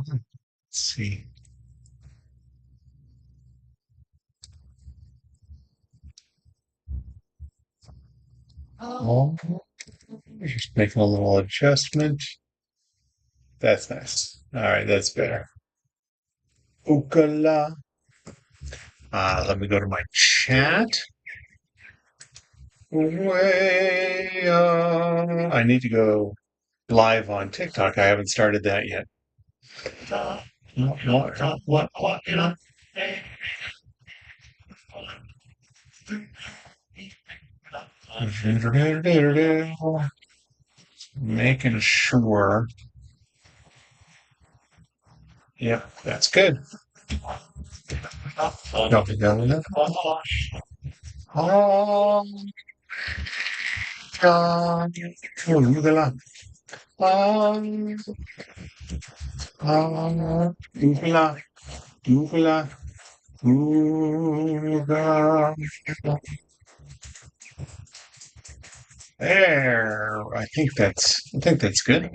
Let's see. Oh, just making a little adjustment. That's nice. All right, that's better. Ukala. Let me go to my chat. I need to go live on TikTok. I haven't started that yet. Making sure. Yep, that's good. Don't be done with it. Oh, God. Ukala. Ukala. Ukala. Ukala. There. I think that's good.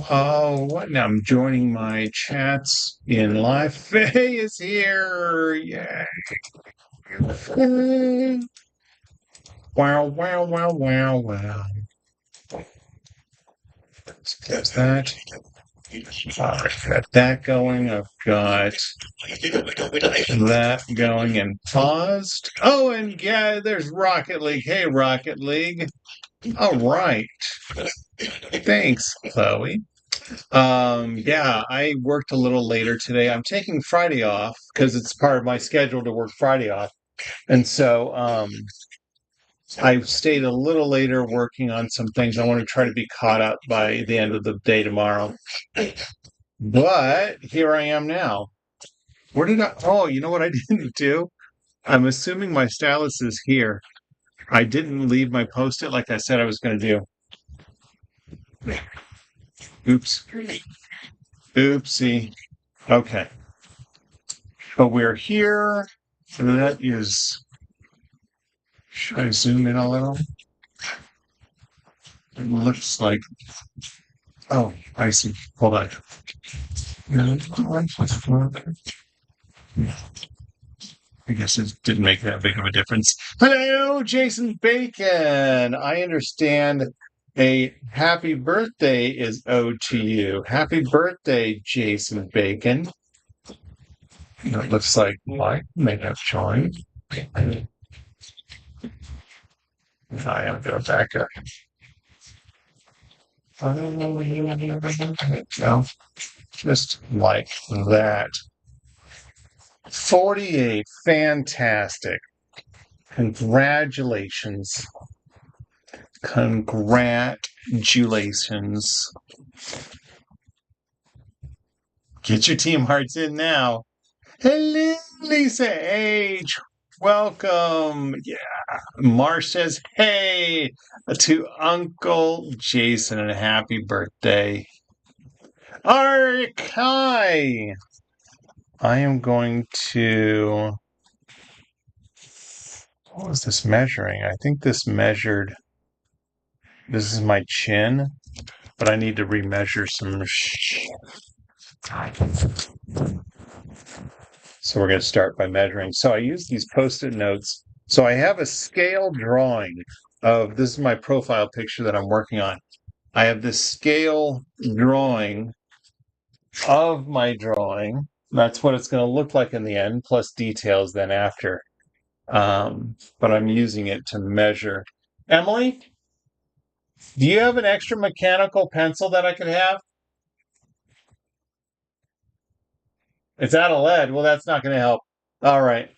Oh, what now? I'm joining my chats in live. Faye is here. Yay. Wow, wow, wow, wow, wow. There's that. I've got that going. I've got that going and paused. Oh, and yeah, there's Rocket League. Hey, Rocket League. All right. Thanks, Chloe. Yeah, I worked a little later today. I'm taking Friday off because it's part of my schedule to work Friday off. And so I stayed a little later working on some things. I want to try to be caught up by the end of the day tomorrow. But here I am now. Where did I? Oh, you know what I didn't do? I'm assuming my stylus is here. I didn't leave my post-it like I said I was going to do. Oops. Oopsie. Okay. But we're here. So that is. Should I zoom in a little? It looks like. Oh, I see. Hold on. I guess it didn't make that big of a difference. Hello, Jason Bacon. I understand a happy birthday is owed to you. Happy birthday, Jason Bacon. It looks like Mike may have joined. I am going back up. No, just like that. 48. Fantastic. Congratulations. Congratulations. Get your team hearts in now. Hello, Lisa H. Welcome. Yeah. Marsh says, hey, to Uncle Jason and happy birthday. Arkai. I am going to. What was this measuring? I think this measured. This is my chin, but I need to remeasure some. So we're going to start by measuring. So I use these post-it notes. So I have a scale drawing of this is my profile picture that I'm working on. I have this scale drawing of my drawing. That's what it's going to look like in the end, plus details then after. But I'm using it to measure. Emily, do you have an extra mechanical pencil that I could have? It's out of lead. Well, that's not going to help. All right.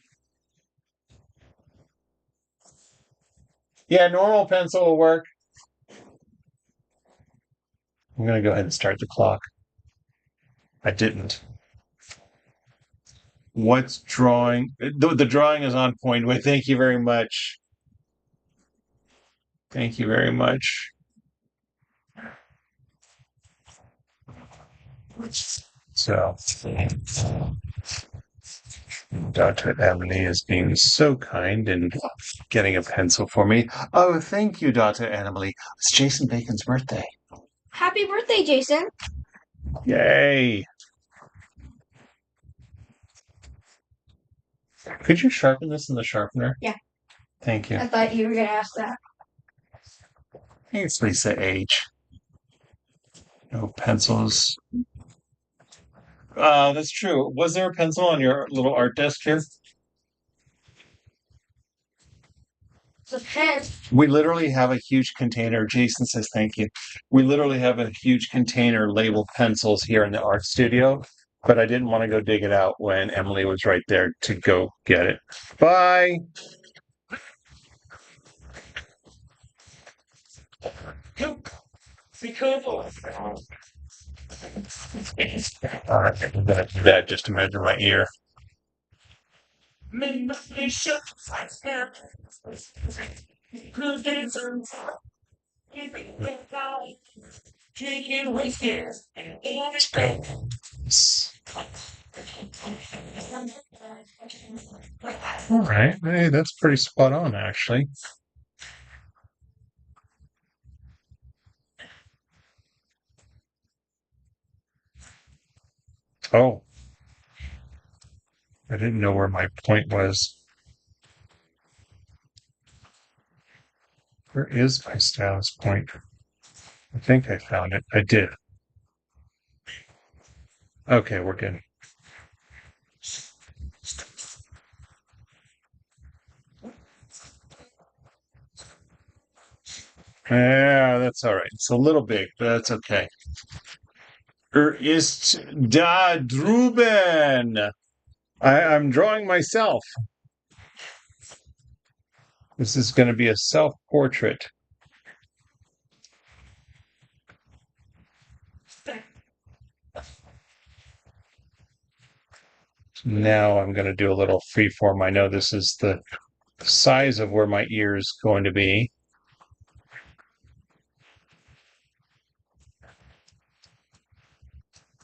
Yeah, normal pencil will work. I'm going to go ahead and start the clock. I didn't. What's drawing? The drawing is on point. Wait, thank you very much. Thank you very much. So, Dr. Emily is being so kind and getting a pencil for me. Oh, thank you, Dr. Emily. It's Jason Bacon's birthday. Happy birthday, Jason. Yay. Could you sharpen this in the sharpener? Yeah. Thank you. I thought you were going to ask that. Thanks, Lisa H. No pencils. That's true. Was there a pencil on your little art desk here? It's a pen. We literally have a huge container. Jason says thank you. We literally have a huge container labeled pencils here in the art studio, but I didn't want to go dig it out when Emily was right there to go get it. Bye. All right, that just to measure my ear. All right. Hey, that's pretty spot on, actually. Oh, I didn't know where my point was. Where is my stylus point? I think I found it. I did. Okay, we're good. Yeah, that's all right. It's a little big, but that's okay. Ist da drüben. I'm drawing myself. This is going to be a self-portrait. Now I'm going to do a little freeform. I know this is the size of where my ear is going to be.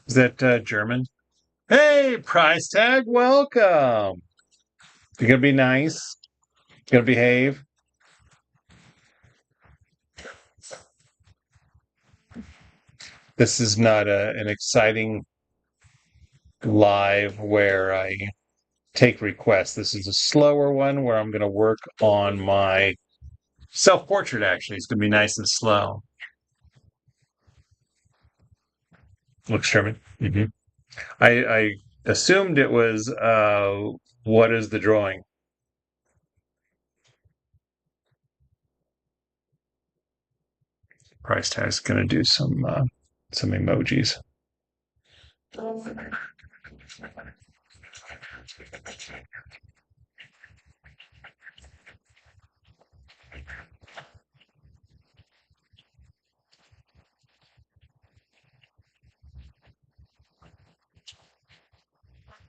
Is that German? Hey, price tag, welcome. You gonna be nice? You gonna behave? This is not an exciting live where I take requests. This is a slower one where I'm going to work on my self-portrait, actually. It's going to be nice and slow. Looks German. Mm-hmm. I assumed it was, what is the drawing? Price tag's going to do some emojis.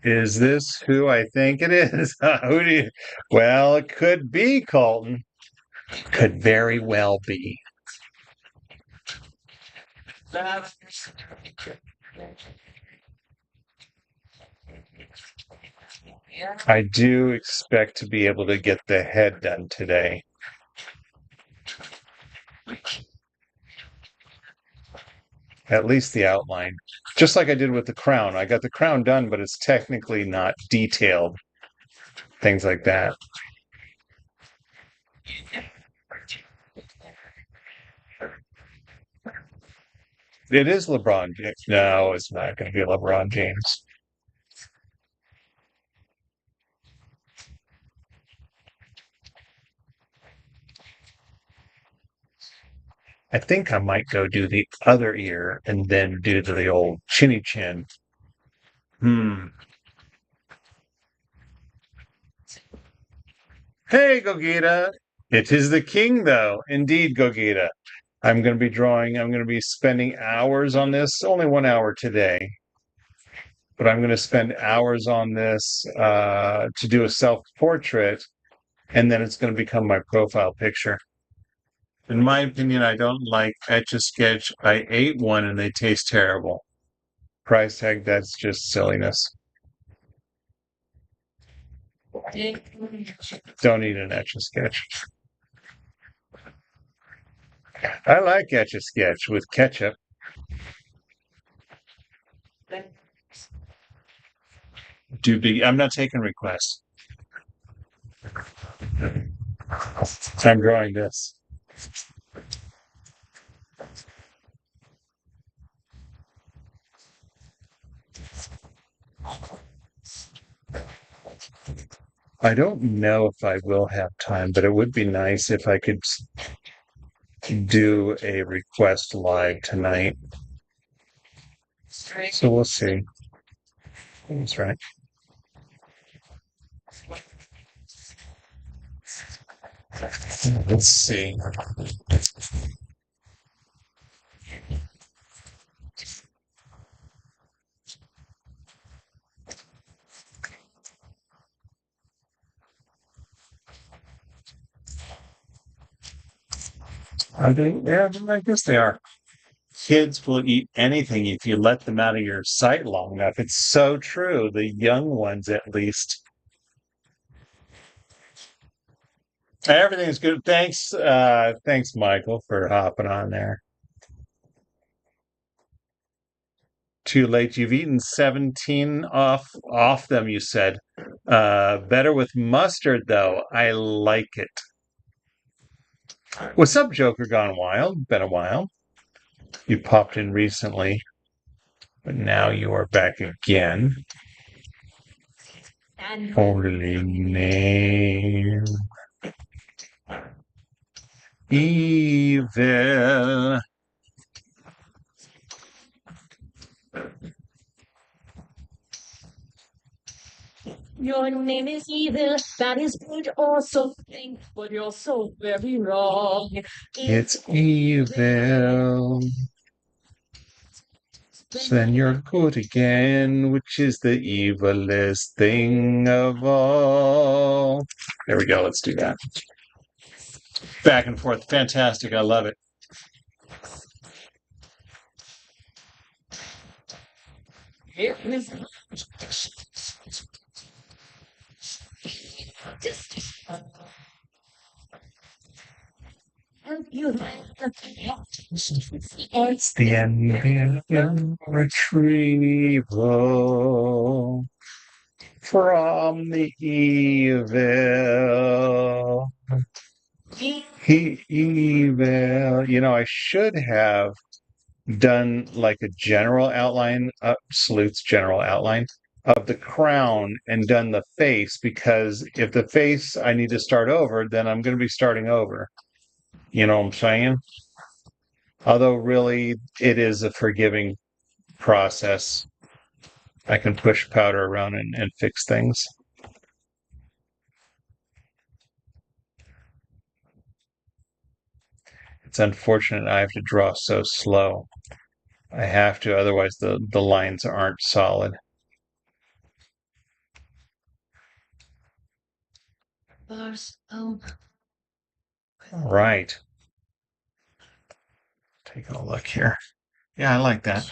Is this who I think it is? Who do you? Well, it could be Colton. Could very well be. I do expect to be able to get the head done today. At least the outline. Just like I did with the crown. I got the crown done, but it's technically not detailed. Things like that. It is LeBron James. No, it's not going to be LeBron James. I think I might go do the other ear and then do the old chinny chin. Hey, Gogeta. It is the king, though. Indeed, Gogeta. I'm going to be drawing, I'm going to be spending hours on this. Only 1 hour today. But I'm going to spend hours on this to do a self-portrait, and then it's going to become my profile picture. In my opinion, I don't like Etch A Sketch. I ate one and they taste terrible. Price tag, that's just silliness. Don't eat an Etch A Sketch. I like Etch A Sketch with ketchup. I'm not taking requests. I'm drawing this. I don't know if I will have time, but it would be nice if I could do a request live tonight. So we'll see. That's right. Let's see. Are they? Yeah, I guess they are. Kids will eat anything if you let them out of your sight long enough. It's so true. The young ones, at least. Everything's good. Thanks, Michael, for hopping on there. Too late. You've eaten 17 off them, you said. Better with mustard, though. I like it. What's up, Joker Gone Wild? Been a while. You popped in recently, but now you are back again. Holy name. Evil. Your name is evil, that is good or something, but you're so very wrong. It's evil. Then you're good again, which is the evilest thing of all. There we go. Let's do that. Back and forth. Fantastic. I love it. It's the envious retrieval from the evil. Evil. I should have done like a general outline, Sleuth's general outline of the crown and done the face, because if the face I need to start over, then I'm going to be starting over. You know what I'm saying? Although really it is a forgiving process. I can push powder around and fix things. It's unfortunate I have to draw so slow. I have to, otherwise the lines aren't solid. All right. Taking a look here. Yeah, I like that.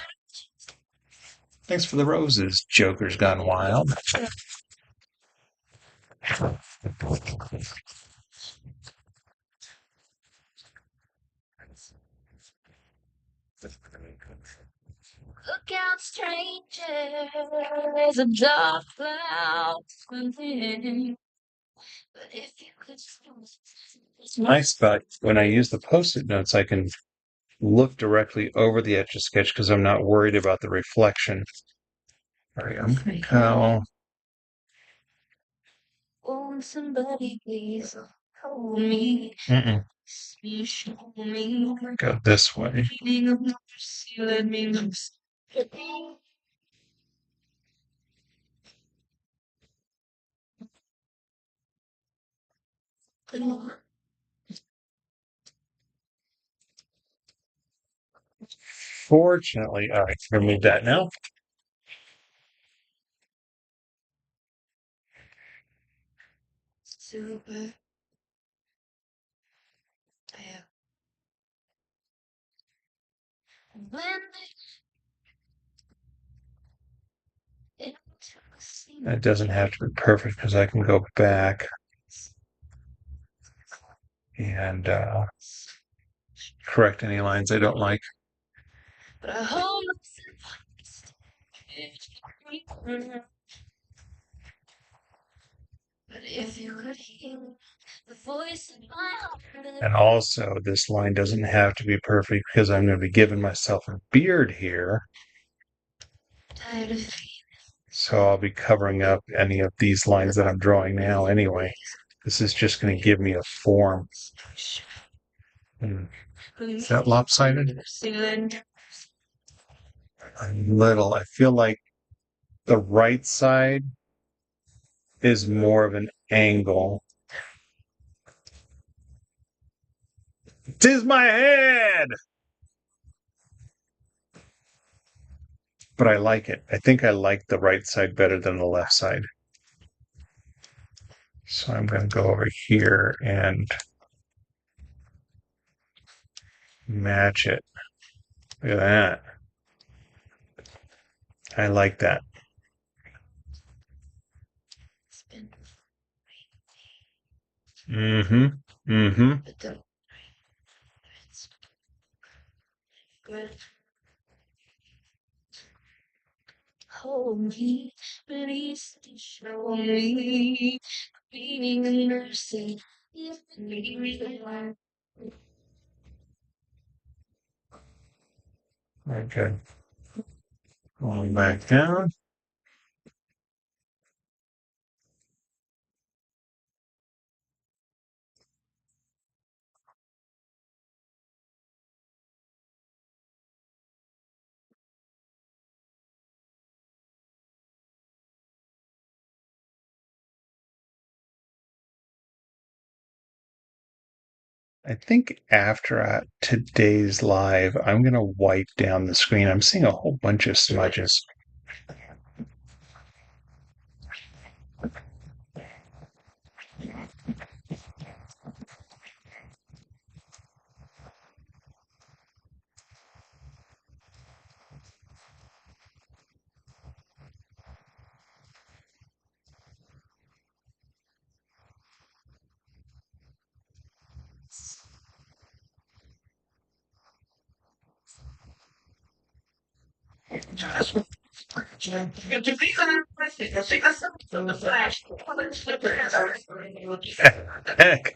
Thanks for the roses. Joker's Gone Wild. Look out, stranger. There's a dark cloud within. But if you could. It's nice about when I use the post-it notes, I can look directly over the Etch A Sketch because I'm not worried about the reflection. All right, I'm going to go. Oh, somebody please hold me. Show me. Go this way. Let me loose. Fortunately, all right, remove that now. Super. Yeah. It doesn't have to be perfect because I can go back and correct any lines I don't like. But I hope But if you could hear the voice in my heart. And also, this line doesn't have to be perfect because I'm going to be giving myself a beard here. Tired of So I'll be covering up any of these lines that I'm drawing now anyway. This is just going to give me a form. Is that lopsided? A little. I feel like the right side is more of an angle. 'Tis my head! But I like it. I think I like the right side better than the left side. So I'm going to go over here and match it. Look at that. I like that. Mm-hmm. Mm-hmm. hold me, please show me, being a mercy. Okay. Going back down. I think after today's live, I'm going to wipe down the screen. I'm seeing a whole bunch of smudges.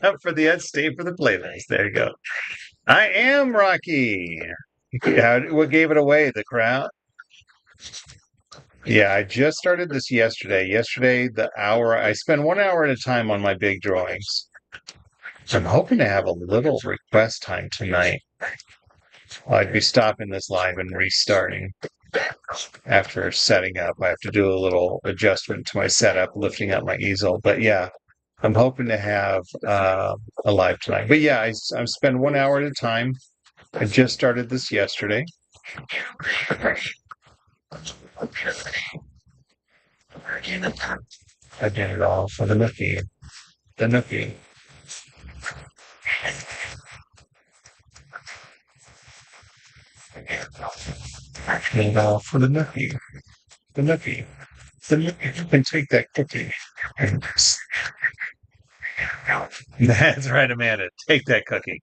Come for the ed, stay for the playlist. There you go. I am Rocky. What gave it away? The crowd? Yeah, I just started this yesterday. Yesterday, I spend 1 hour at a time on my big drawings. So I'm hoping to have a little request time tonight. I'd be stopping this live and restarting after setting up. I have to do a little adjustment to my setup, lifting up my easel. But yeah, I'm hoping to have a live tonight. But yeah, I spend 1 hour at a time. I just started this yesterday. I did it all for the nookie. The nookie. I did it all for the nookie. The nookie. The nookie. You can take that cookie. That's right, Amanda. Take that cookie.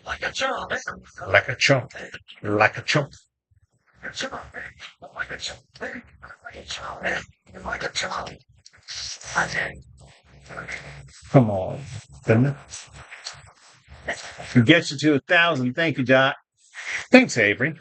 Like a chump. Like a chump. Like a chump. Come on. Didn't it? Get you to 1,000. Thank you, Dot. Thanks, Avery.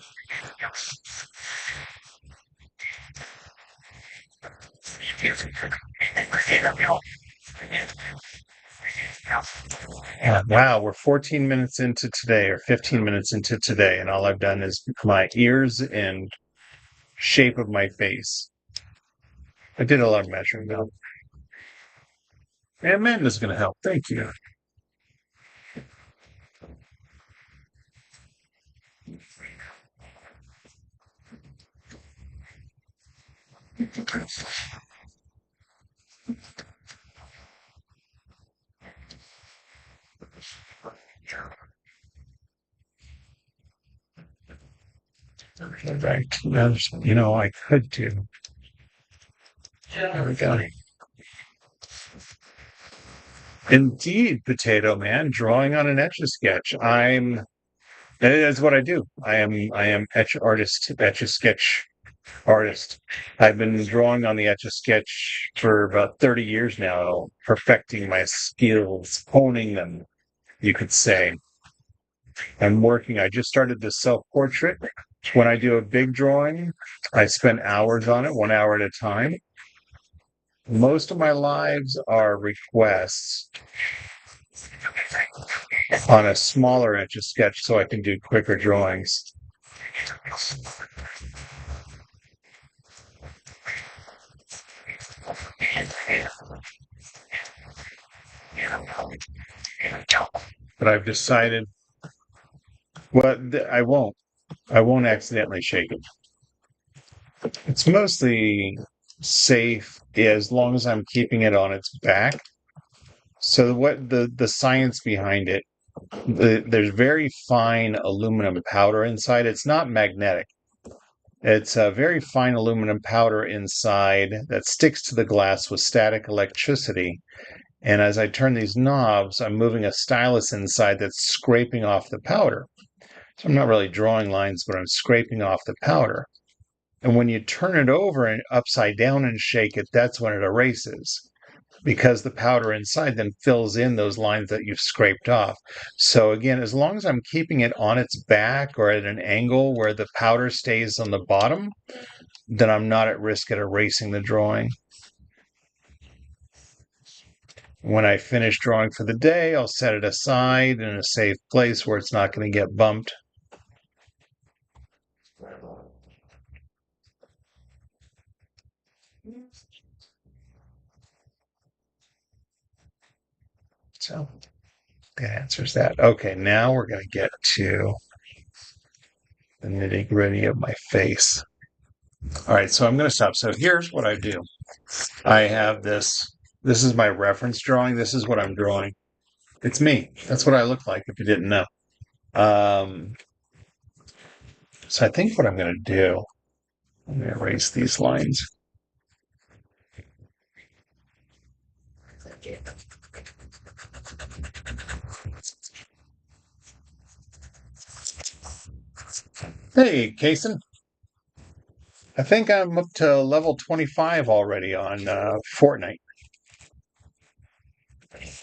Wow, we're 14 minutes into today or 15 minutes into today, and all I've done is my ears and shape of my face. I did a lot of measuring though. And Amanda's going to help. Thank you. Right. I could do. There we go. Indeed, Potato Man, drawing on an Etch A Sketch. That is what I do. I am Etch A Sketch artist. I've been drawing on the Etch A Sketch for about 30 years now, perfecting my skills, honing them, you could say. I just started this self-portrait. When I do a big drawing, I spend hours on it, 1 hour at a time. Most of my lives are requests on a smaller Etch A Sketch so I can do quicker drawings. But I've decided, well, I won't accidentally shake it. It's mostly safe as long as I'm keeping it on its back. So what the science behind it, there's very fine aluminum powder inside. It's not magnetic. It's a very fine aluminum powder inside that sticks to the glass with static electricity. And as I turn these knobs, I'm moving a stylus inside that's scraping off the powder. So I'm not really drawing lines, but I'm scraping off the powder. And when you turn it over and upside down and shake it, that's when it erases because the powder inside then fills in those lines that you've scraped off. So again, as long as I'm keeping it on its back or at an angle where the powder stays on the bottom, then I'm not at risk at erasing the drawing. When I finish drawing for the day, I'll set it aside in a safe place where it's not going to get bumped. So that answers that. Okay, now we're going to get to the nitty gritty of my face. All right, so I'm going to stop. So here's what I do. I have this. This is my reference drawing. This is what I'm drawing. It's me. That's what I look like if you didn't know. Um, so I think what I'm going to do, I'm going to erase these lines. Hey, Kason. I think I'm up to level 25 already on Fortnite.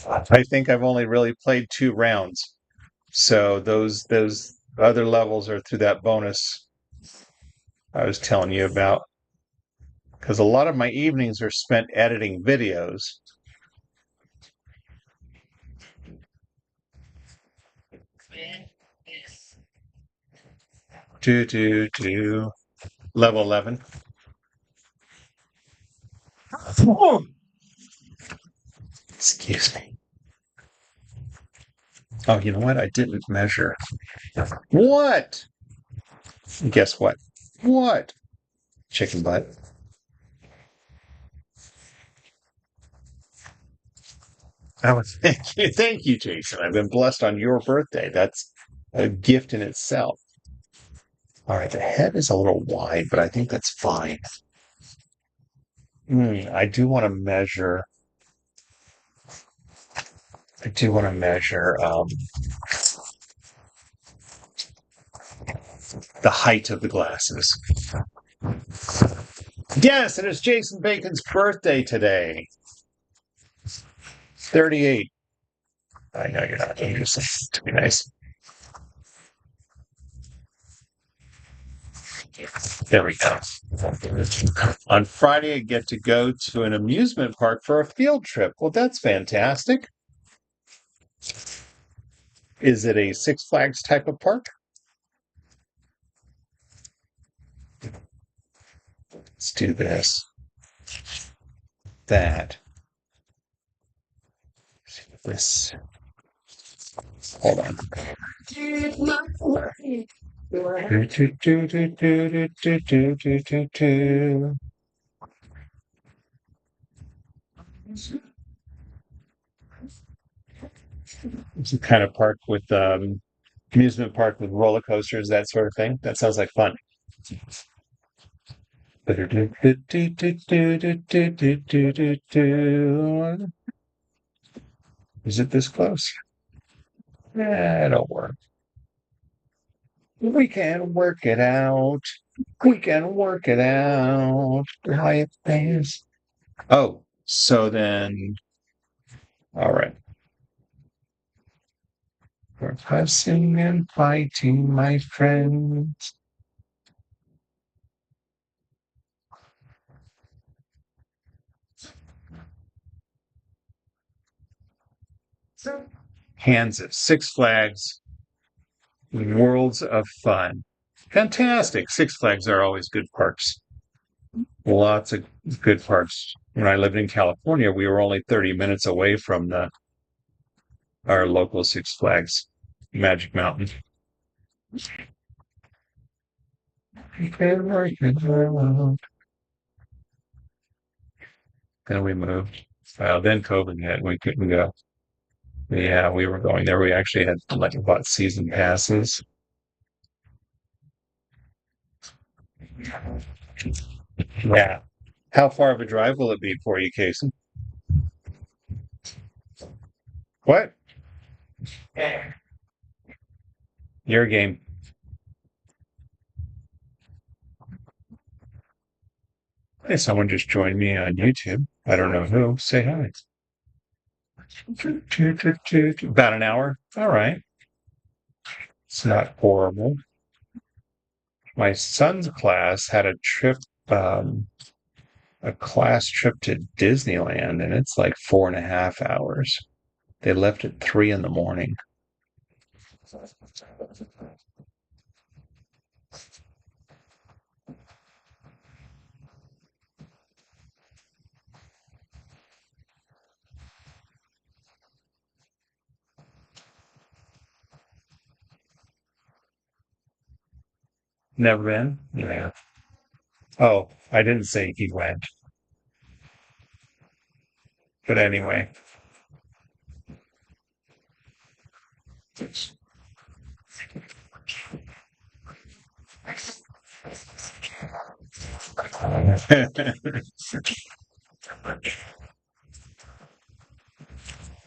I think I've only really played 2 rounds. So those other levels are through that bonus I was telling you about. Because a lot of my evenings are spent editing videos. Do level 11. Oh, excuse me. Oh, you know what? I didn't measure. What? Guess what? What? Chicken butt. Oh, thank you, Jason. I've been blessed on your birthday. That's a gift in itself. All right, the head is a little wide, but I think that's fine. I do want to measure. I do want to measure the height of the glasses. Yes, it is Jason Bacon's birthday today. 38. I know you're not interested. To be nice. There we go. On Friday, I get to go to an amusement park for a field trip. Well, that's fantastic. Is it a Six Flags type of park? Let's do this. That. This. Hold on. It's a kind of park with amusement park with roller coasters, that sort of thing. That sounds like fun. Is it this close? It'll work. We can work it out. We can work it out. Life things. Oh, so then, all right. We're fussing and fighting, my friends. Kansas, Six Flags, worlds of fun. Fantastic. Six Flags are always good parks. Lots of good parks. When I lived in California, we were only 30 minutes away from our local Six Flags, Magic Mountain. Then we moved. Then COVID hit. We couldn't go. Yeah, we were going there. We actually had like bought season passes. Yeah. How far of a drive will it be for you, Casey? What? Your game. Hey, someone just joined me on YouTube. I don't know who. Say hi. About an hour. All right. It's not horrible. My son's class had a class trip to Disneyland, and it's like 4.5 hours. They left at 3 in the morning. Never been? Yeah. Oh, I didn't say he went, but anyway.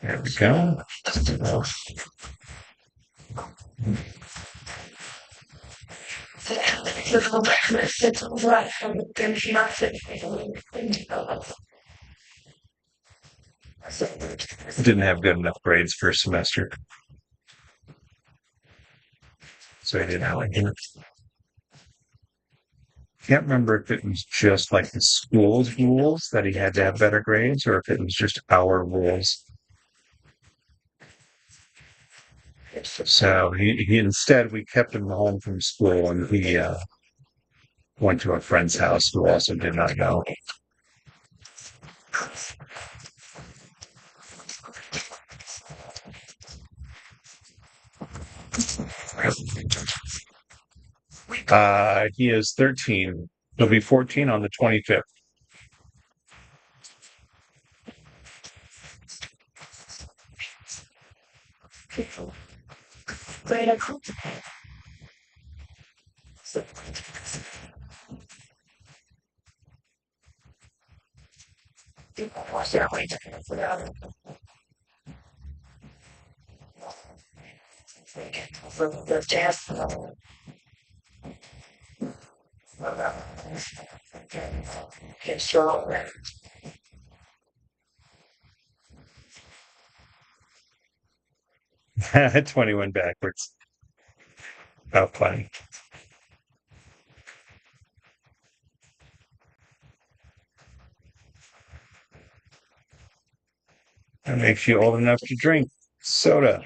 There we go. Didn't have good enough grades for a semester, so I didn't have like can't remember if it was just like the school's rules that he had to have better grades or if it was just our rules. So he instead we kept him home from school and he went to a friend's house who also did not go. He is 13. He'll be 14 on the 25th. The 21 backwards. How funny. That makes you old enough to drink soda.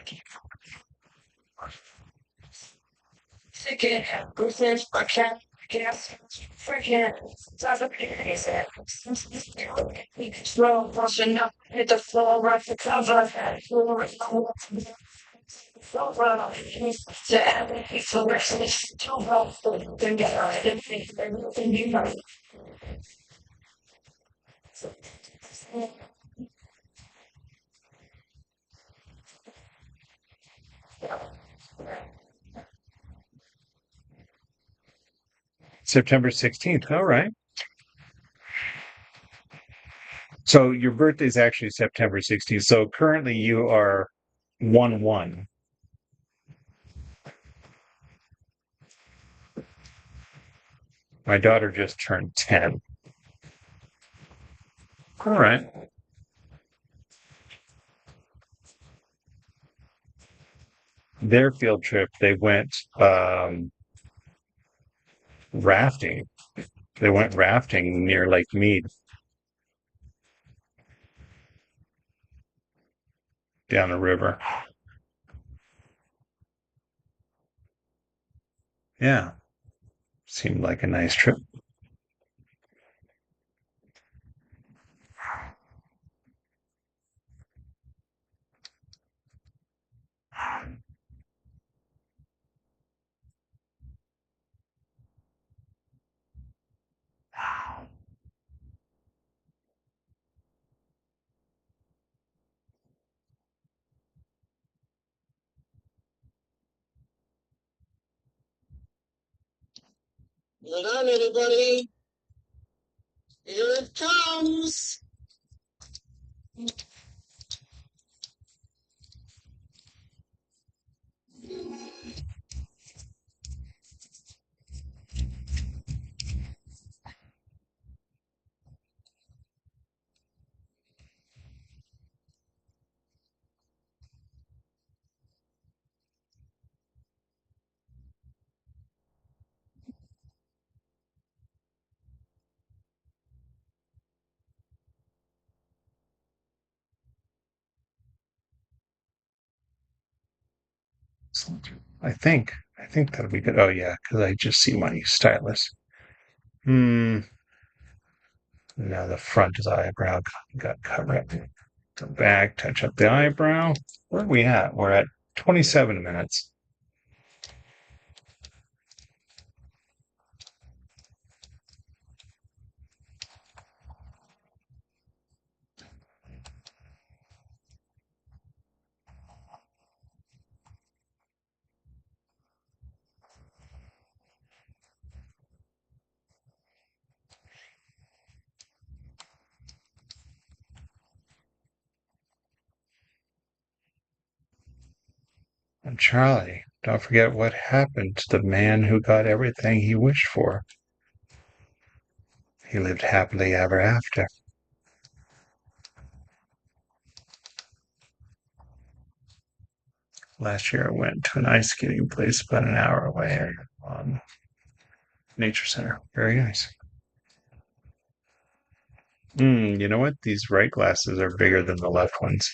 September 16th. All right. So your birthday is actually September 16th. So currently you are 1-1. My daughter just turned 10. All right. Their field trip, they went rafting. They went rafting near Lake Mead down the river. Yeah, seemed like a nice trip. Hold on, everybody. Here it comes. I think that'll be good. Oh yeah, because I just see my stylus. Hmm. Now the front of the eyebrow got covered. The back, touch up the eyebrow. Where are we at? We're at 27 minutes. And Charlie, don't forget what happened to the man who got everything he wished for. He lived happily ever after. Last year I went to an ice skating place about an hour away on Nature Center. Very nice. You know what? These right glasses are bigger than the left ones.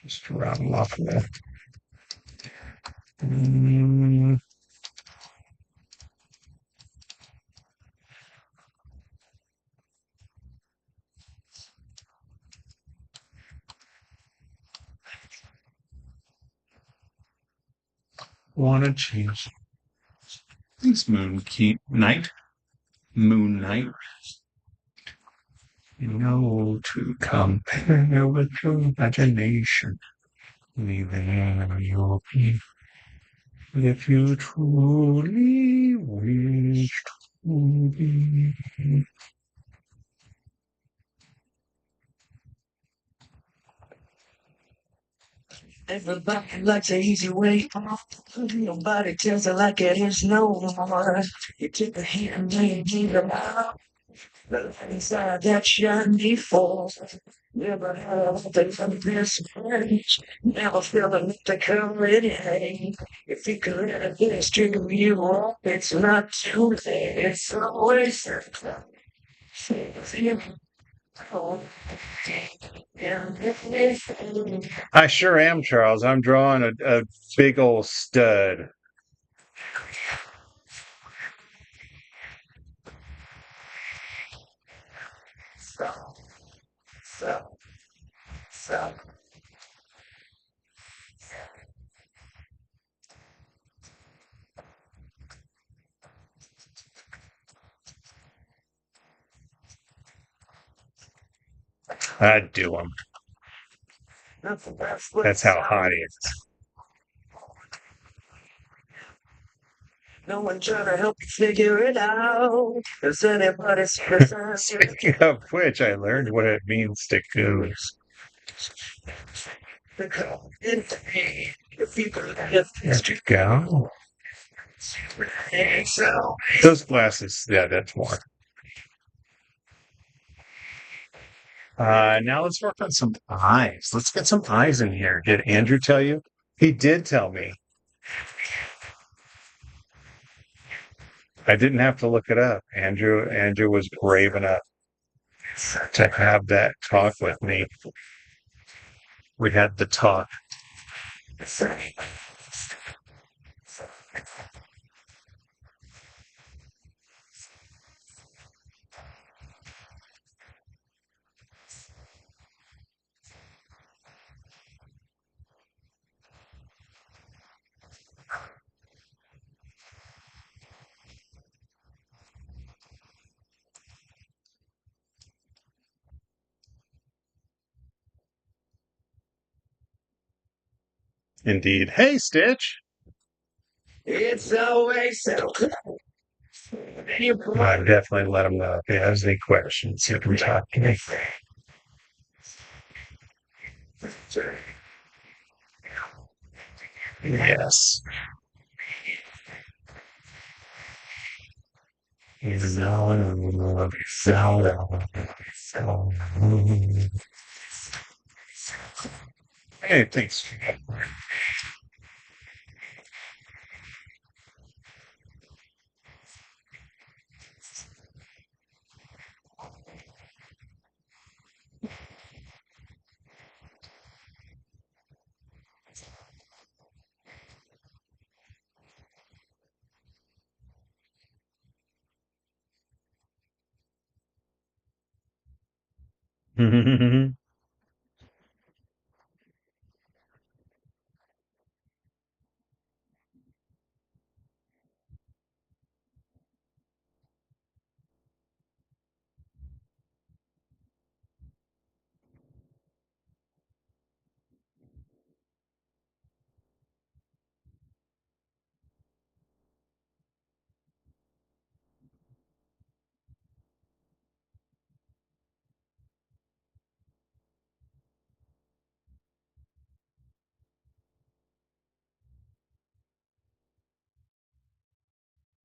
Just round them off a bit. Mm, Wanna change. Thanks, Night. Moon Night. You know to compare with your imagination. Leaving your peace. If you truly wish to be. Everybody likes an easy way off. Nobody tells it like it is no more. You took the heat and made me the out. The light inside that shine before. Never had a thing from this much. Never felt enough to come in hey. If you could let this to you up, it's not too late. It's always I sure am, Charles. I'm drawing a big old stud. So, so, so. I'd do him. That's how hot he is. No one trying to help you figure it out. Does anybody see the signs? Speaking of which, I learned what it means to goose. The call into me. If you could have There you go. so. Those glasses, yeah, that's more. Now let's work on some eyes. Let's get some eyes in here. Did Andrew tell you? He did tell me. I didn't have to look it up. Andrew was brave enough to have that talk with me. We had the talk. Indeed. Hey, Stitch. It's always so. I've definitely let him know if he has any questions. He can talk to me. Yes. Hey, thanks.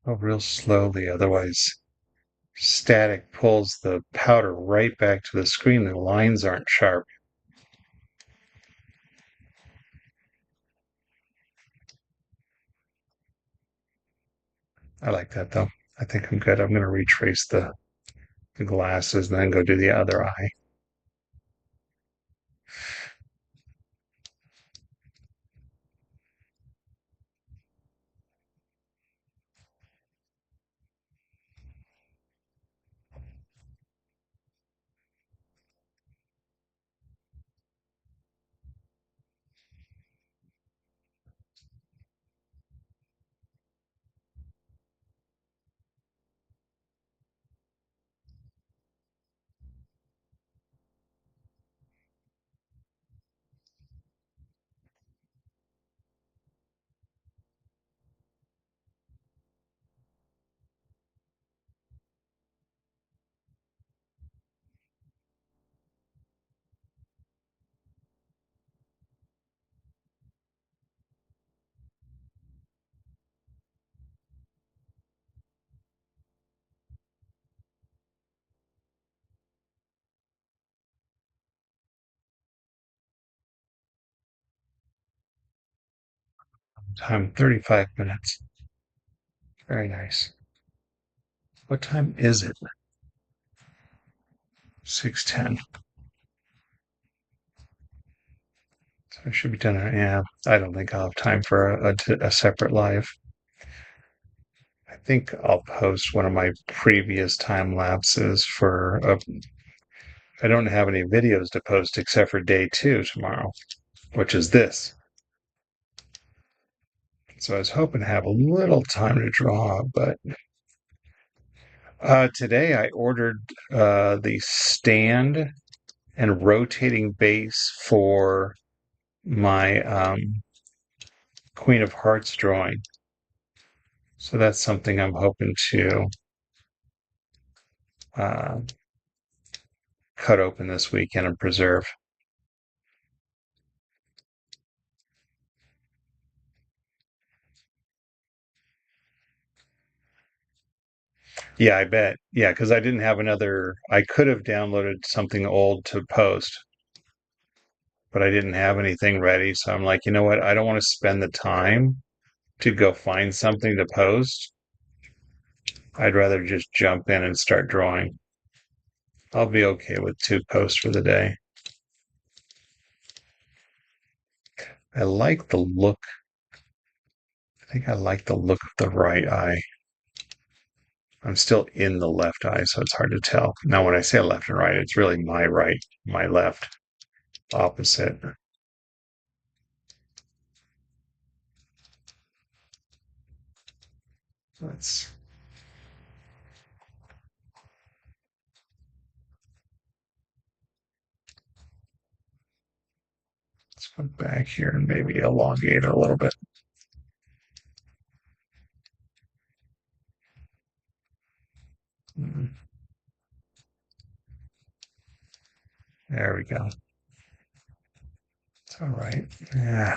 Oh, real slowly, otherwise static pulls the powder right back to the screen. The lines aren't sharp. I like that though. I think I'm good. I'm going to retrace the glasses and then go do the other eye. Time 35 minutes. Very nice. What time is it? 6:10. So I should be done. Yeah, I don't think I'll have time for a separate live. I think I'll post one of my previous time lapses for I don't have any videos to post except for day 2 tomorrow, which is this. So I was hoping to have a little time to draw, but today I ordered the stand and rotating base for my Queen of Hearts drawing. So that's something I'm hoping to uh, cut open this weekend and preserve. Yeah, I bet. Yeah, because I didn't have another. I could have downloaded something old to post, but I didn't have anything ready. So I'm like, you know what? I don't want to spend the time to go find something to post. I'd rather just jump in and start drawing. I'll be okay with 2 posts for the day. I like the look. I think I like the look of the right eye. I'm still in the left eye, so it's hard to tell. Now, when I say left and right, it's really my right, my left, opposite. Let's go back here and maybe elongate it a little bit. There we go. It's all right. Yeah,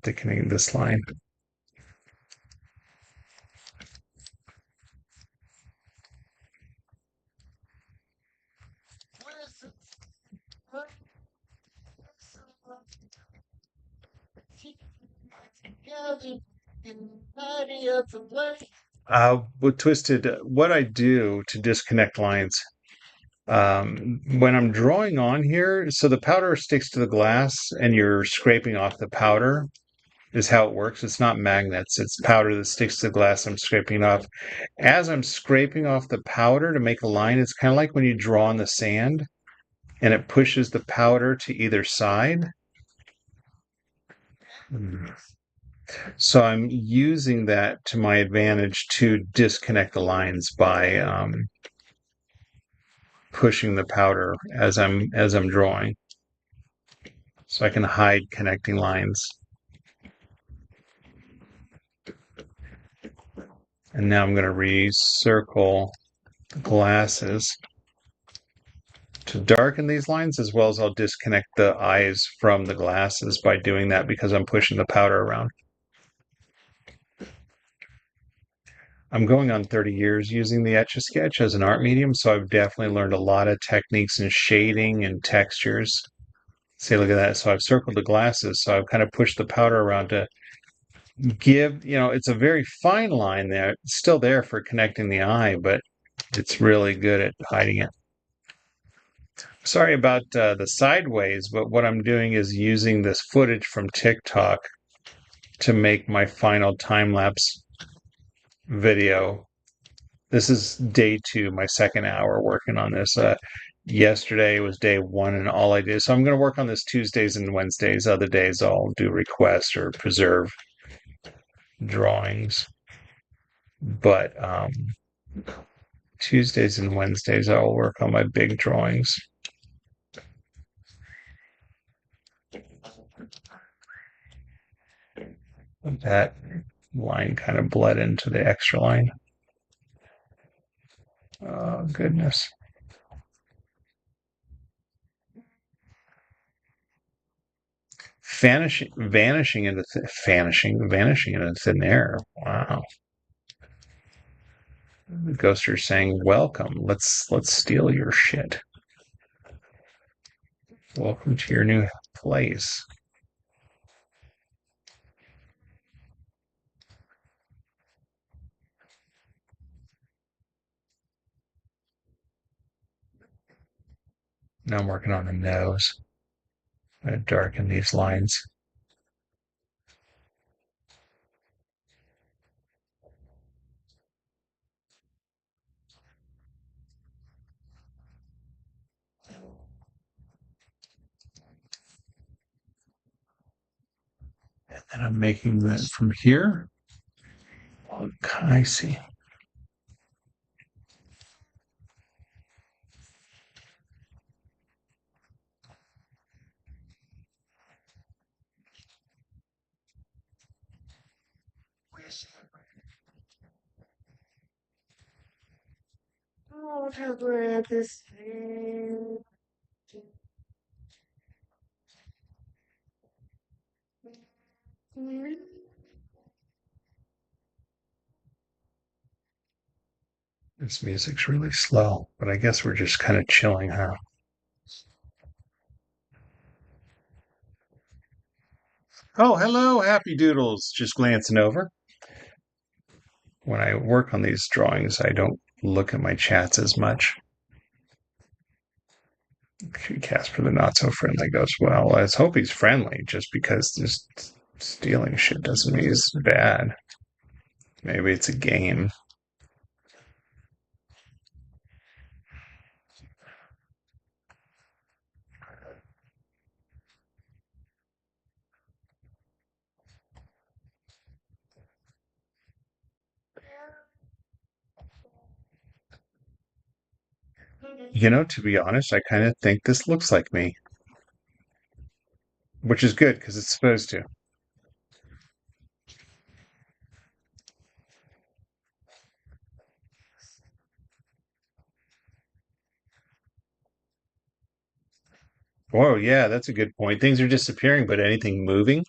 thickening this line. With Twisted, what I do to disconnect lines, when I'm drawing on here, so the powder sticks to the glass and you're scraping off the powder is how it works. It's not magnets, it's powder that sticks to the glass I'm scraping off. As I'm scraping off the powder to make a line, it's kind of like when you draw on the sand and it pushes the powder to either side. So I'm using that to my advantage to disconnect the lines by pushing the powder as I'm drawing, so I can hide connecting lines. And now I'm going to recircle the glasses to darken these lines, as well as I'll disconnect the eyes from the glasses by doing that because I'm pushing the powder around. I'm going on 30 years using the Etch A Sketch as an art medium, so I've definitely learned a lot of techniques in shading and textures. See, look at that. So I've circled the glasses, so I've kind of pushed the powder around to give, it's a very fine line there. It's still there for connecting the eye, but it's really good at hiding it. Sorry about the sideways, but what I'm doing is using this footage from TikTok to make my final time lapse video. This is day 2, my second hour working on this. Yesterday was day 1, and all I did. So I'm going to work on this Tuesdays and Wednesdays. Other days I'll do request or preserve drawings. But Tuesdays and Wednesdays I'll work on my big drawings. That line kind of bled into the extra line. Oh, goodness. Vanishing into thin air. Wow. The ghoster's saying, "Welcome. Let's steal your shit. Welcome to your new place." Now I'm working on the nose. I'm going to darken these lines. And I'm making that from here. I see. Oh, how glad this is. This music's really slow, but I guess we're just kind of chilling, huh? Oh, hello, Happy Doodles. Just glancing over. When I work on these drawings, I don't look at my chats as much. Casper the Not So Friendly goes, well, let's hope he's friendly just because this stealing shit doesn't mean he's bad. Maybe it's a game. You know, to be honest, I kind of think this looks like me, which is good because it's supposed to. Oh, yeah, that's a good point. Things are disappearing, but anything moving?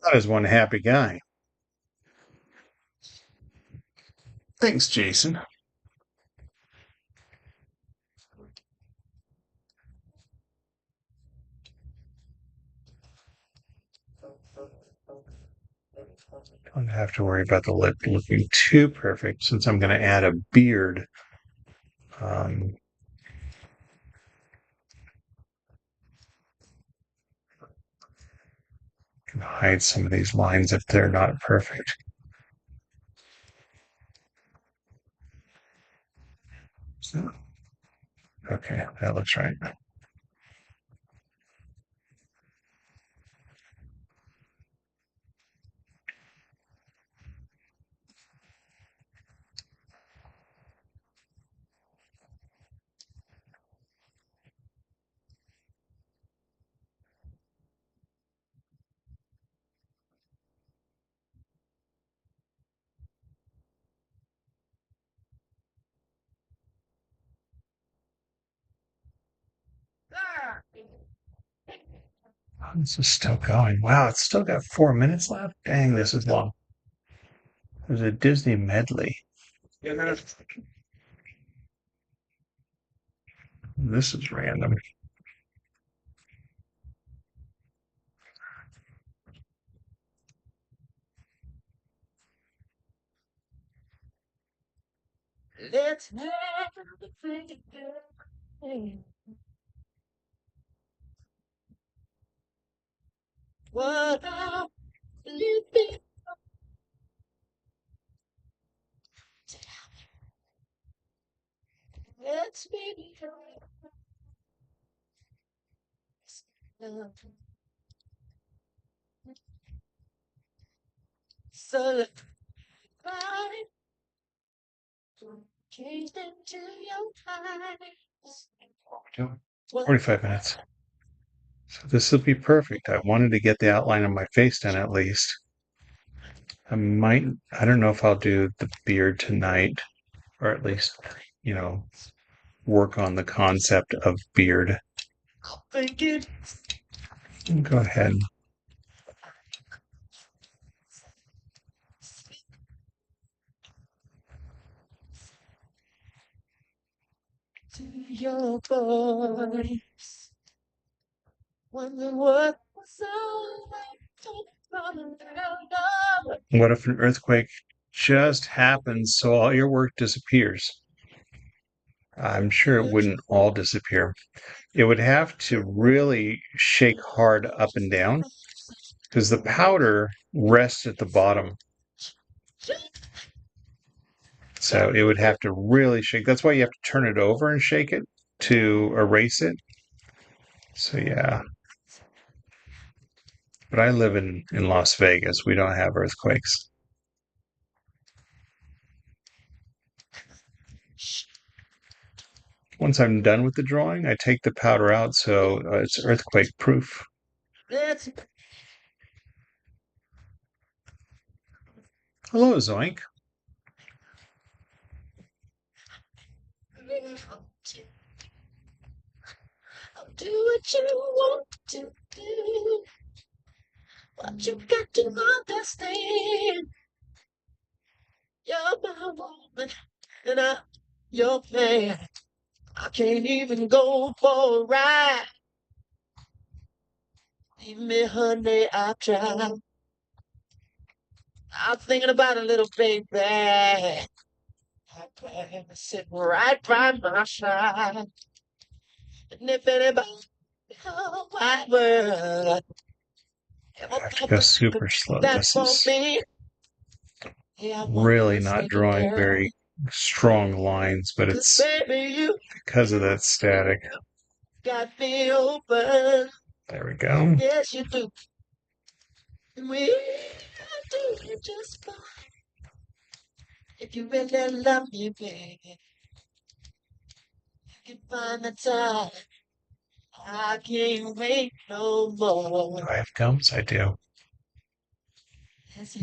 That is one happy guy. Thanks, Jason. Don't have to worry about the lip looking too perfect since I'm going to add a beard. Um, can hide some of these lines if they're not perfect. So, okay, that looks right. Oh, this is still going. Wow, it's still got 4 minutes left. Dang, this is long. There's a Disney medley. This is random. Let's have the thing again. What I'm living. Let's be so fine. Changed into your eyes. 45 minutes. So this will be perfect. I wanted to get the outline of my face done at least. I don't know if I'll do the beard tonight, or at least, you know, work on the concept of beard. Think it Go ahead. to your voice. Wonder what was on What if an earthquake just happens so all your work disappears? I'm sure it wouldn't all disappear. It would have to really shake hard up and down because the powder rests at the bottom. So it would have to really shake. That's why you have to turn it over and shake it to erase it. So yeah. But I live in Las Vegas. We don't have earthquakes. Once I'm done with the drawing, I take the powder out so it's earthquake proof. Hello, Zoink. Do what you want to do, but you got to understand. You're my woman, and I'm your man. I can't even go for a ride. Leave me, honey, I tried. I'm thinking about a little baby. I plan to sit right by my side. And if anybody oh, my world, I have to go super slow. that This for is me. Yeah, really not drawing very strong lines, but it's baby, you because of that static. got me open. There we go. Yes, you do. We do just fine. If you really love me, baby, you can find the time. I can't wait no more. Do I have gums? I do.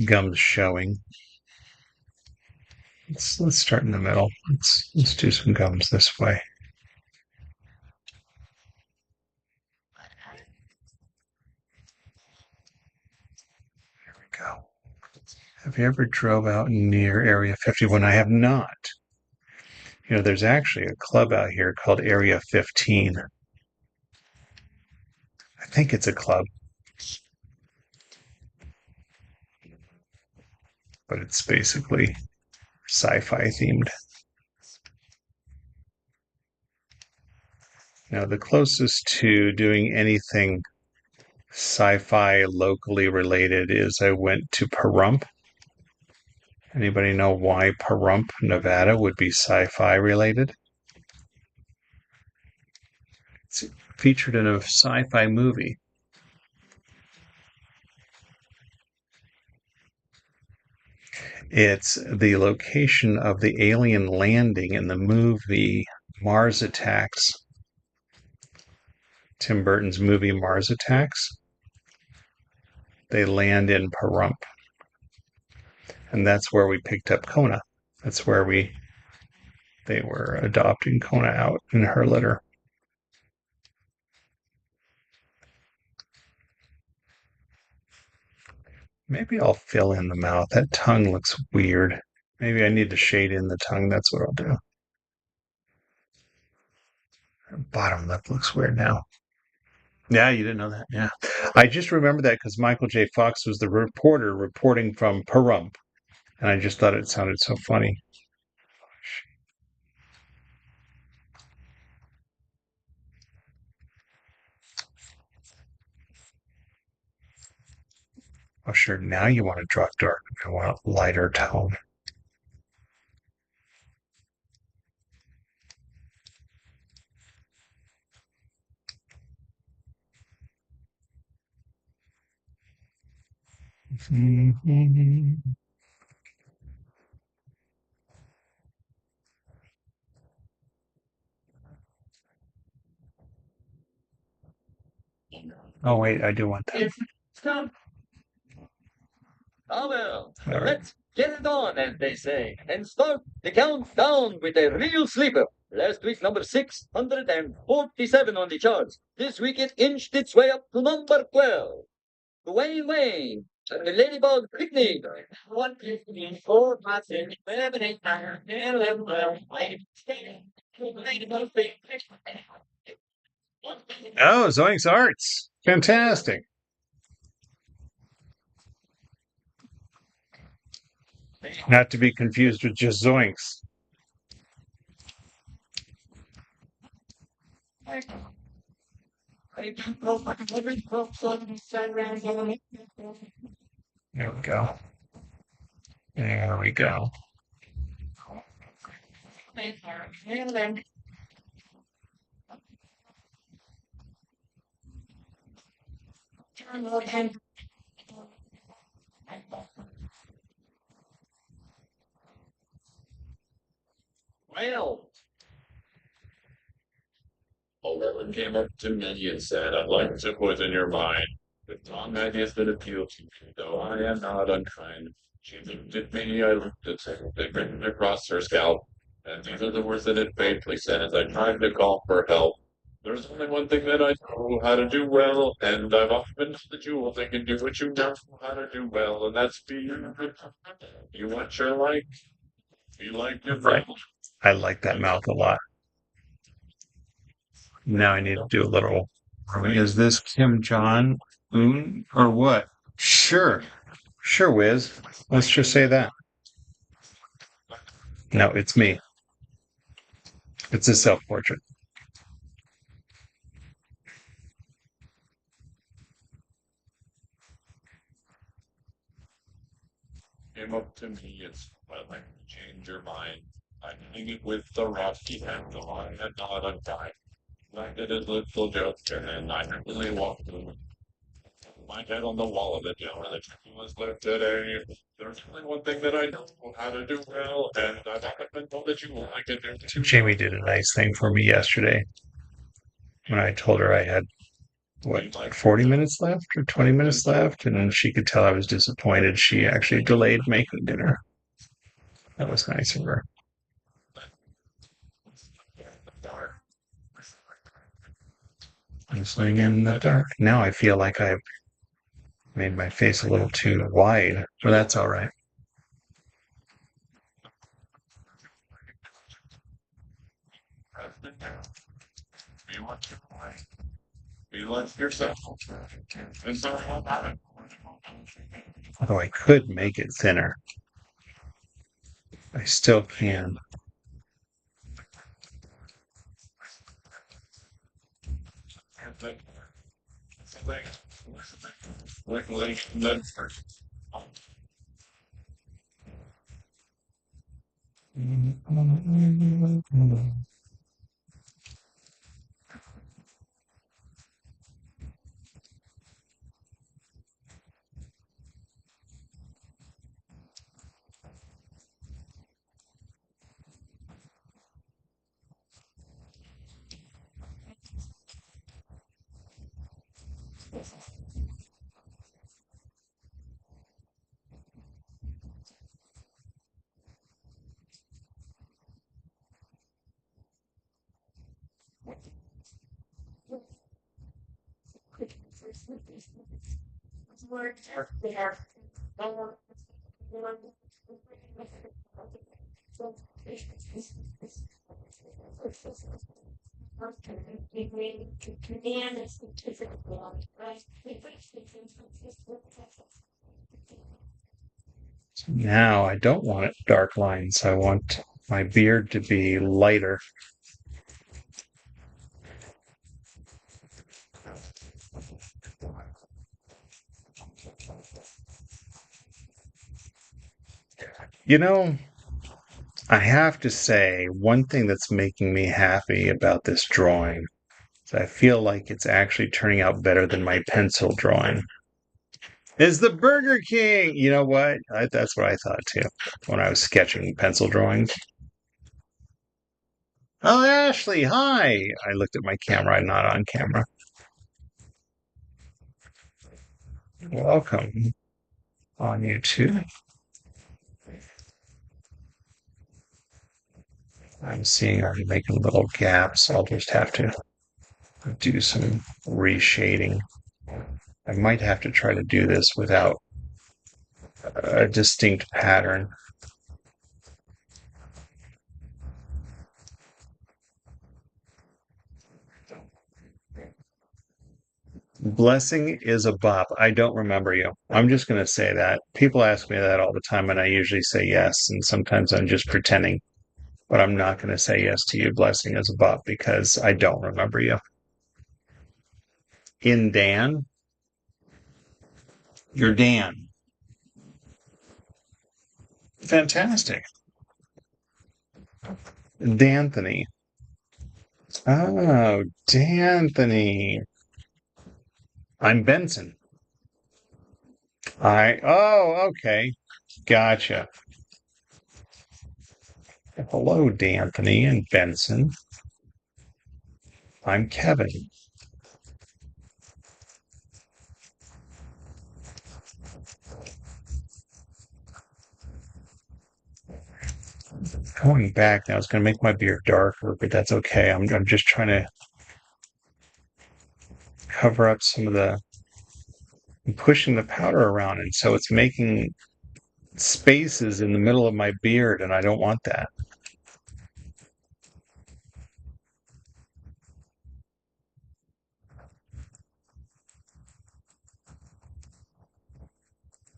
Gums showing. Let's start in the middle. Let's do some gums this way. There we go. Have you ever drove out near Area 51? I have not. You know, there's actually a club out here called Area 15. I think it's a club, but it's basically sci-fi themed. Now, the closest to doing anything sci-fi locally related is I went to Pahrump. Anybody know why Pahrump, Nevada would be sci-fi related? It's featured in a sci-fi movie. It's the location of the alien landing in the movie Mars Attacks. Tim Burton's movie Mars Attacks. They land in Pahrump. And that's where we picked up Kona. That's where they were adopting Kona out in her litter. Maybe I'll fill in the mouth. That tongue looks weird. Maybe I need to shade in the tongue. That's what I'll do. Her bottom lip looks weird now. Yeah, you didn't know that. Yeah. I just remember that because Michael J. Fox was the reporter reporting from Pahrump. And I just thought it sounded so funny. Oh, sure. Now you want to draw dark. I want a lighter tone. Oh, wait. I do want that. It's time. Oh well, All right. let's get it on, as they say, and start the countdown with a real sleeper. Last week, number 647 on the charts. This week, it inched its way up to number 12. Wayne Wayne, the Ladybug Picnic. 1, 2, 3, 4, 5, 6, 7, 8, 9, 10, 11, 12, 13, Oh, Zoink's Arts. Fantastic. Not to be confused with just Zoinks. There we go. There we go. Well, Overland came up to me and said, I'd like to poison your mind with wrong ideas that appeal to you, though I am not unkind. She looked at me, I looked at her, they written across her scalp, and these are the words that it faintly said as I tried to call for help. There's only one thing that I know how to do well, and I've often been to the jewels and can do what you know how to do well, and that's be you what you're like, be like your Right. friend. I like that mouth a lot. Now I need to do a little. Is this Kim Jong Un or what? Sure. Sure, Wiz. Let's just say that. No, it's me. It's a self portrait. Came up to me and said, I'd like to change your mind. I'm hitting it with the rocky hand, though I am not unkind. I did a little joke, and then I really walked away. My head on the wall of the gym, and the dream was lived today. There's only one thing that I know how to do well, and I've often been told that you I can do too. Jamie did a nice thing for me yesterday when I told her I had, what, like 40 minutes left or 20 minutes left, and she could tell I was disappointed. She actually delayed making dinner. That was nice of her. Whistling in the dark. Now I feel like I've made my face a little too wide, but that's all right. Be what you like. Be like yourself. And so about it. Although I could make it thinner, I still can. Like, Now I don't want it dark lines. I want my beard to be lighter. You know, I have to say, one thing that's making me happy about this drawing is I feel like it's actually turning out better than my pencil drawing. Is the Burger King? You know what? That's what I thought too when I was sketching pencil drawings. Oh, Ashley, hi. I looked at my camera. I'm not on camera. Welcome on YouTube. I'm seeing I'm making little gaps. I'll just have to do some reshading. I might have to try to do this without a distinct pattern. Blessing is a bop. I don't remember you. I'm just going to say that. People ask me that all the time, and I usually say yes. And sometimes I'm just pretending, but I'm not going to say yes to you. Blessing is a bop because I don't remember you. In Dan, you're Dan. Fantastic. D'Anthony. Oh, D'Anthony. I'm Benson. Oh, okay. Gotcha. Hello, D'Anthony and Benson. I'm Kevin. Going back now, it's going to make my beard darker, but that's okay. I'm just trying to cover up some of I'm pushing the powder around, and so it's making spaces in the middle of my beard, and I don't want that.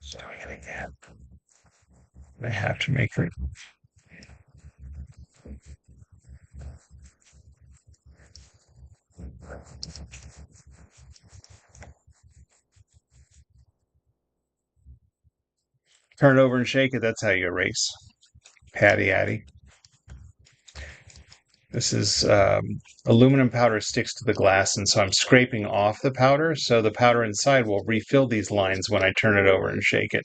So I have to make it. Turn it over and shake it. That's how you erase. Patty Addy. This is aluminum powder sticks to the glass, and so I'm scraping off the powder, so the powder inside will refill these lines when I turn it over and shake it.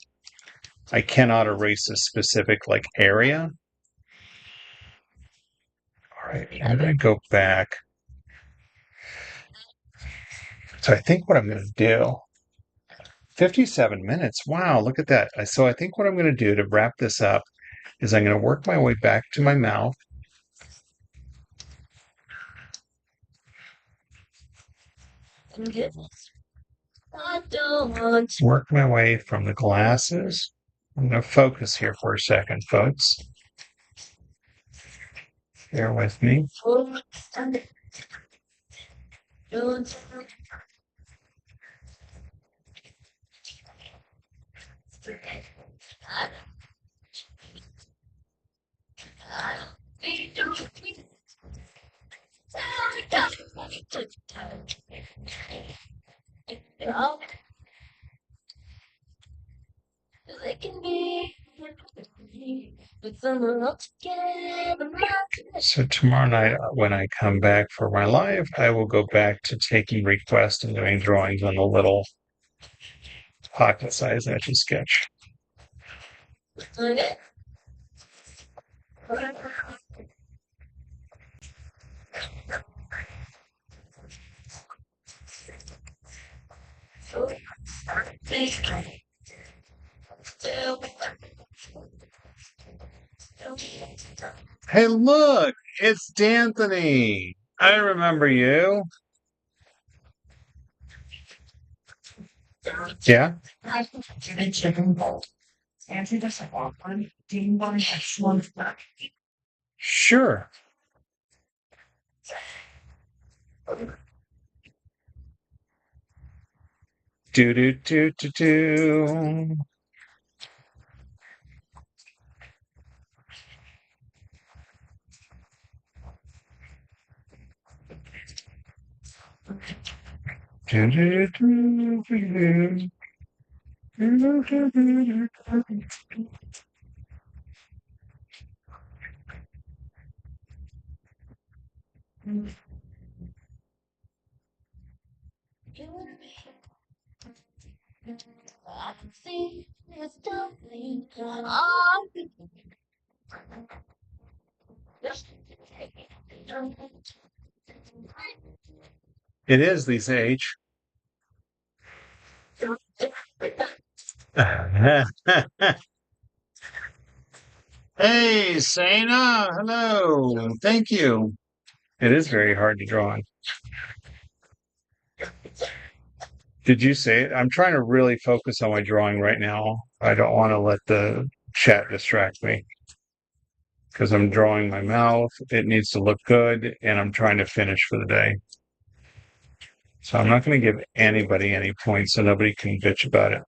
I cannot erase a specific like area. All right, I'm going to go back. So I think what I'm going to do, 57 minutes. Wow, look at that. So I think what I'm going to do to wrap this up is I'm going to work my way back to my mouth. Work my way from the glasses. I'm going to focus here for a second, folks. Bear with me. So tomorrow night, when I come back for my live, I will go back to taking requests and doing drawings on the little pocket-sized Etch A Sketch. Hey, look, it's D'Anthony. I remember you. Yeah, sure. Do do do do do. Do do do do do. It is Lisa H. Hey, Sana. Hello. Thank you. It is very hard to draw on. Did you say it? I'm trying to really focus on my drawing right now. I don't want to let the chat distract me because I'm drawing my mouth. It needs to look good, and I'm trying to finish for the day. So I'm not going to give anybody any points so nobody can bitch about it.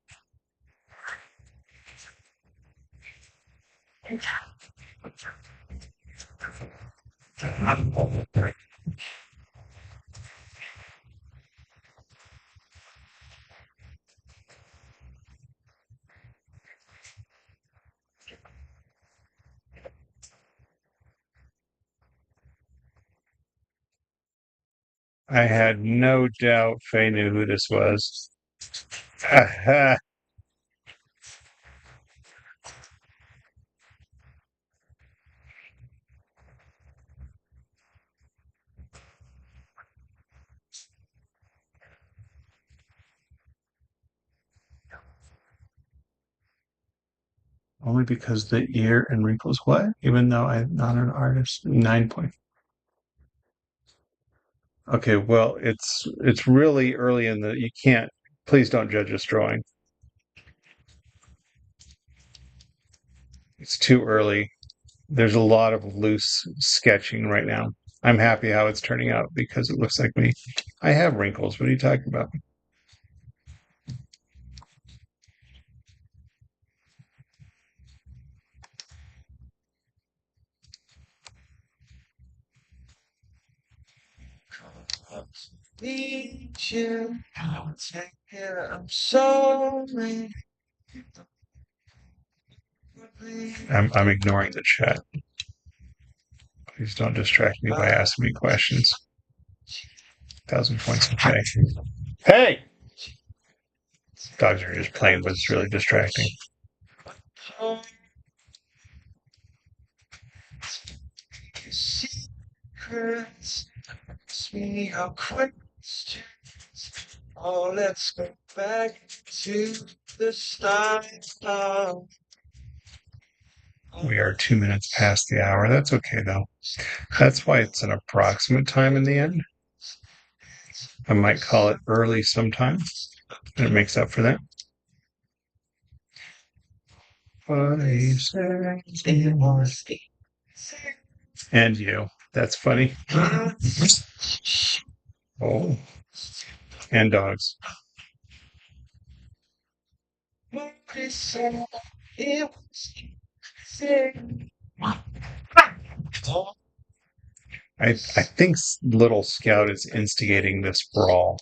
I had no doubt Faye knew who this was. Only because the ear and wrinkles. What? Even though I'm not an artist. 9 point. Okay, well, it's really early in the. You can't. Please don't judge this drawing. It's too early. There's a lot of loose sketching right now. I'm happy how it's turning out because it looks like me. I have wrinkles. What are you talking about? Need you. I will take care. I'm sorry. I'm ignoring the chat. Please don't distract me by asking me questions. 1,000 points. Okay. Hey! Dogs are just playing, but it's really distracting. Secrets. Ask me a question. Oh, let's go back to the start. We are 2 minutes past the hour. That's okay, though. That's why it's an approximate time in the end. I might call it early sometime, and it makes up for that. And you. That's funny. Oh. And dogs. I think Little Scout is instigating this brawl.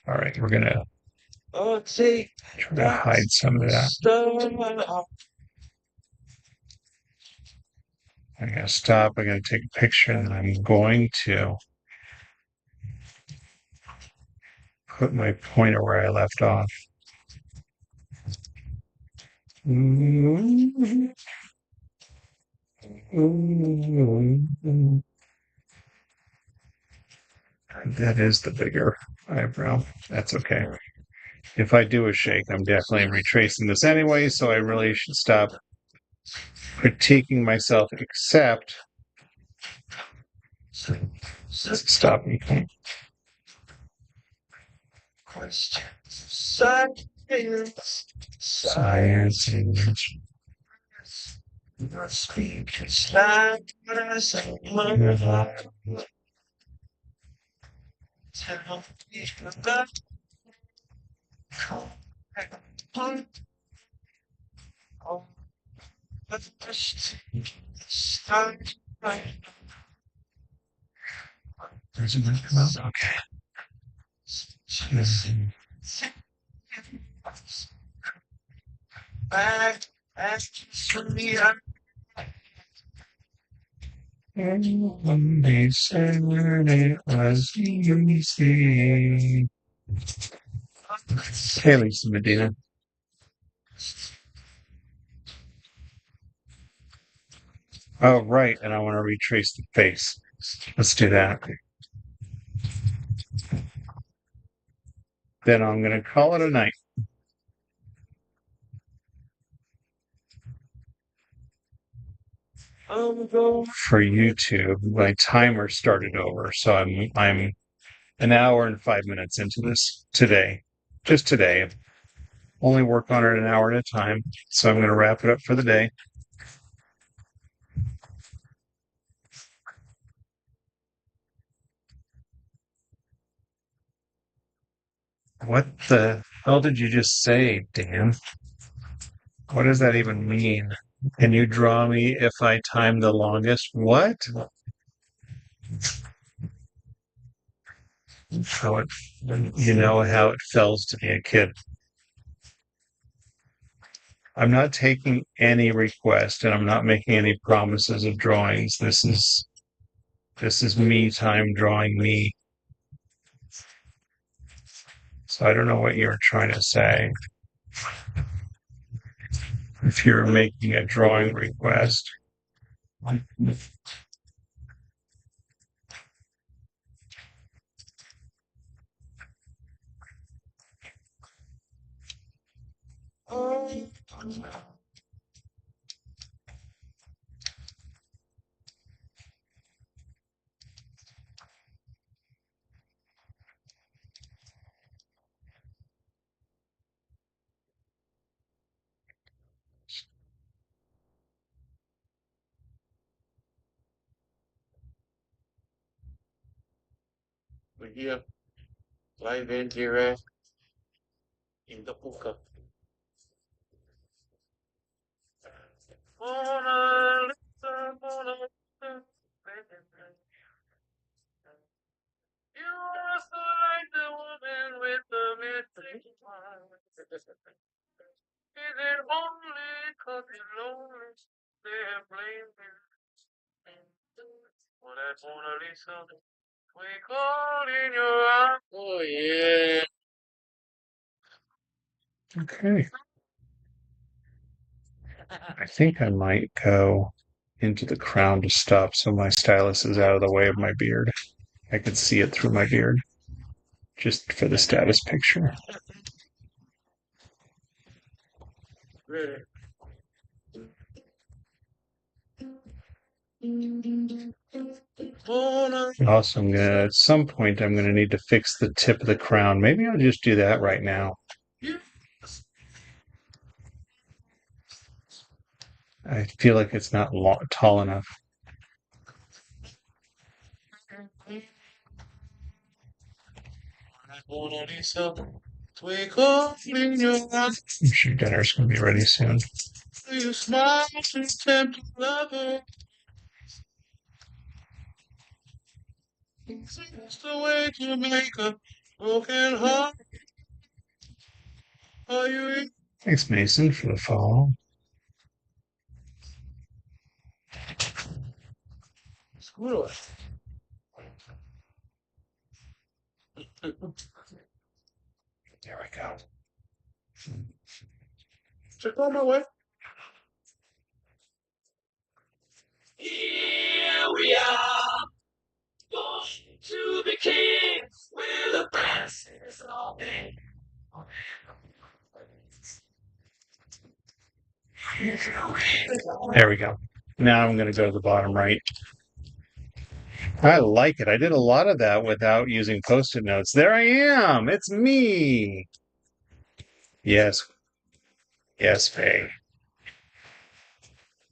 All right, we're gonna try to hide some of that. I'm gonna stop. I'm gonna take a picture, and I'm going to put my pointer where I left off. That is the bigger eyebrow. That's okay. If I do a shake, I'm definitely retracing this anyway, so I really should stop critiquing myself, except stop me. Science. Science. Speak is like tell me about There's a minute come out. Okay. Back to me. They said it was easy. Hey, Lisa Medina. Oh, right. And I want to retrace the face. Let's do that. Then I'm going to call it a night. For YouTube, my timer started over, so I'm an hour and 5 minutes into this today. Just today. Only work on it an hour at a time. So I'm going to wrap it up for the day. What the hell did you just say, Dan? What does that even mean? Can you draw me if I time the longest? What? How it, you know how it feels to be a kid. I'm not taking any request and I'm not making any promises of drawings. This is This is me time drawing me. So I don't know what you're trying to say. If you're making a drawing request. Here, live and direct in the hookah. Mona Lisa, Mona Lisa, you are so like the woman with the missing smile. Is it only 'cause you're lonely? They have blamed me for that Mona Lisa. We call in your eyes. Oh yeah. Okay. I think I might go into the crown to stop so my stylus is out of the way of my beard. I could see it through my beard just for the status picture. Really? Mona. Also, at some point, I'm gonna need to fix the tip of the crown. Maybe I'll just do that right now. I feel like it's not tall enough. Mona Lisa. We call in your eyes. I'm sure dinner's gonna be ready soon. You smile to tempt lover. It's the way to make a broken heart. Are you Thanks, Mason, for the follow. Squirrel? There we go. Check on my way. Here we are, going to the king with the princess all day. There we go. Now I'm gonna go to the bottom right. I like it. I did a lot of that without using post-it notes. There I am. It's me. Yes. Yes, Faye.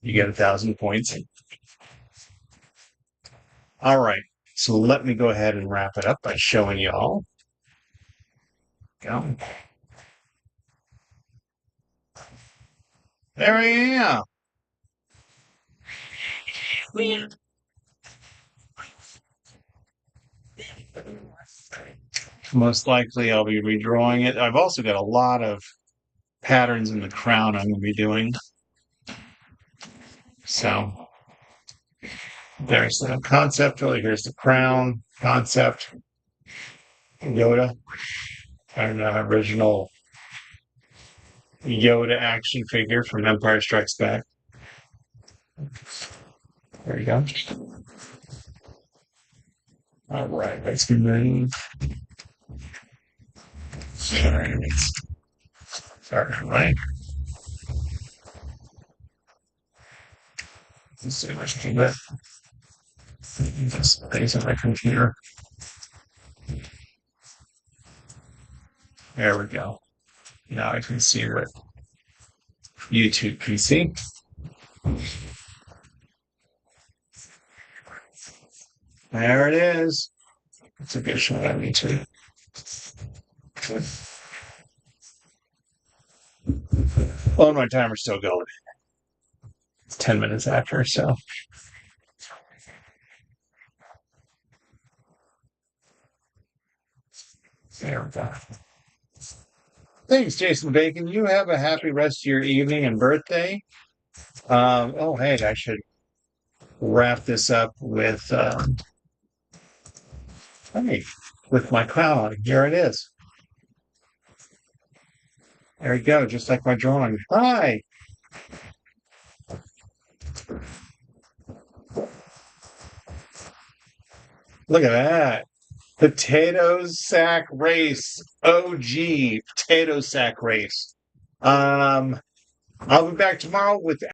You get 1,000 points. All right. So let me go ahead and wrap it up by showing you all. Go. There I am. Most likely I'll be redrawing it. I've also got a lot of patterns in the crown I'm going to be doing. So there's the concept. Here's the crown concept. Yoda, an original Yoda action figure from Empire Strikes Back. There you go. All right, let's move. Sorry, right. Let's see if I can do that. Just things on my computer. There we go. Now I can see what YouTube can see. There it is. It's a good shot on YouTube. Oh, my timer's still going. It's 10 minutes after, so. There we go. Thanks, Jason Bacon. You have a happy rest of your evening and birthday. Oh, hey, I should wrap this up with Hey, with my cloud, here it is. There you go, just like my drawing. Hi. Look at that. Potato sack race. OG potato sack race. I'll be back tomorrow with